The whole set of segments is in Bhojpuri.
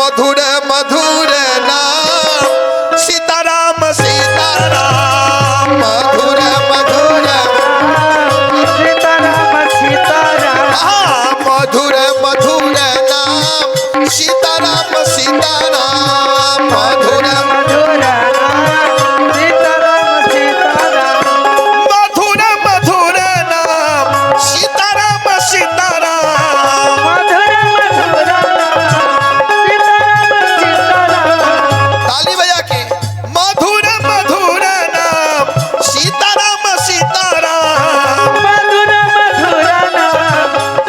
मधुर मधुर नाम सीताराम सीताराम मधुर मधुर सीताराम सीताराम मधुर मधुर नाम सीताराम सीताराम मधुर मधुर सीताराम सीताराम मधुर मधुर नाम सीताराम सीताराम मधुर मधुर सीताराम सीताराम ताली बजा के मधुर मधुर नाम सीताराम सीताराम मधुर मधुर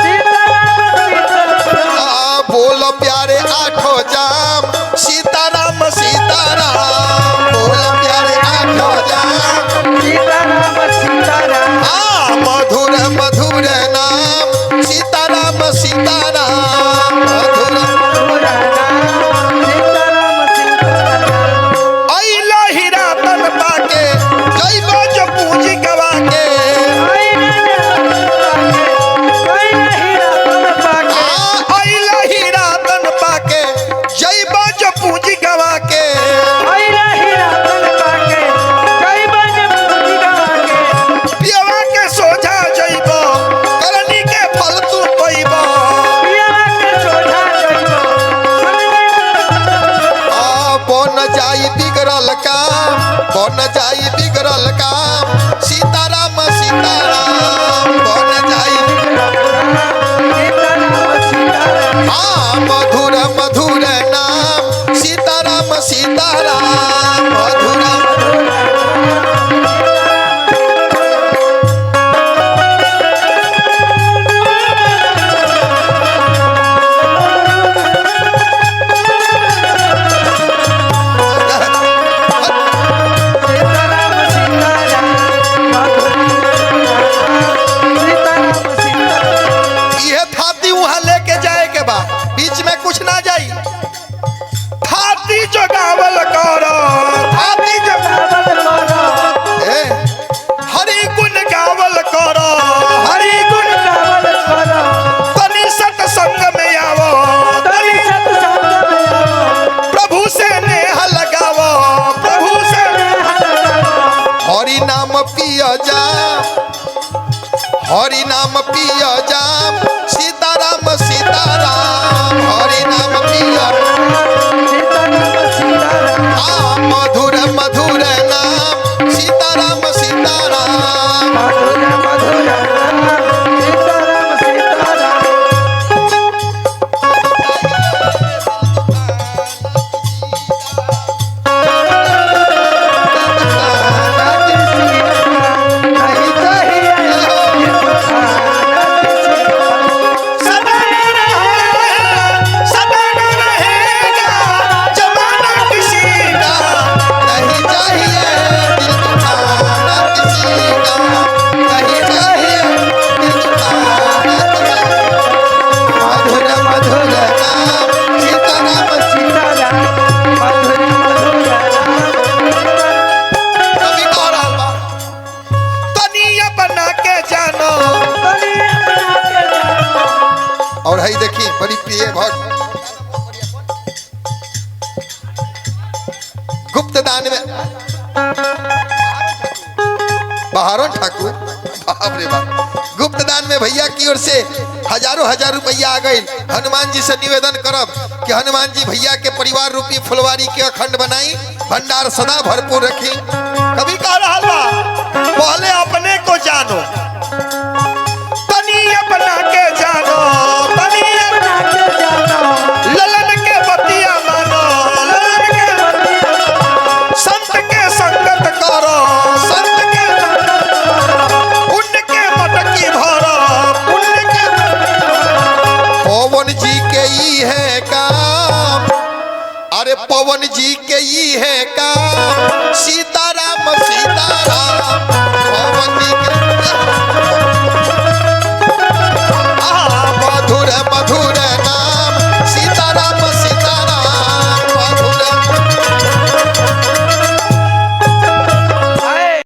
सीताराम सीताराम बोल प्यारे आठों जाम सीताराम सीताराम बोल प्यारे आठों जाम सीताराम सीताराम मधुर मधुर नाम सीताराम सीताराम मधुर अइला हीरा तन पाके जइबो जो पूंजी गवा के अइला हीरा तन पाके जइबो जो पूंजी गवा के पियवा के सोझा जइबो करनी के फल तू पइबो बन जाई बिगड़ल काम बन जाई बिगड़ल काम सीताराम सीताराम बन जाई मधुर मधुर नाम सीताराम सीताराम मधुर ये थाती वहां लेके जाए के बा बीच में कुछ ना जाई थाती जो गावल करो थाती जो ए हरि गुण गावल करो हरि गुण तनी सत्संग में आवो प्रभु से नेह लगावो प्रभु से हरि नाम पिय जा हरि नाम पिय जाम सीताराम सीताराम हरि नाम पिय मधुर मधुर नाम सीताराम सीताराम सदा रहेगा जमाना किसी का नहीं चाहिए दिल दुखाना किसी का नहीं चाहिए दिल दुखाना मधुर मधुर नाम सीताराम कभी कौराल बा तनिया बना के जानो और है देखी बड़ी प्रिय भक्त गुप्त दान में बहारों ठाकुर बाप रे बाप गुप्त दान में भैया की ओर से हजारों हजार रुपया आ गई। हनुमान जी से निवेदन करब कि हनुमान जी भैया के परिवार रूपी फुलवारी के अखंड बनाई भंडार सदा भरपूर रखी। कभी कह रहा बा पहले अपने को जानो तनी अपना के जानो तनी ललन के बतिया मानो ललन के संत के संगत करो संत के पुण्य के मटकी भरो पुण्य के पवन जी के ही है काम अरे पवन जी के ही है काम सीता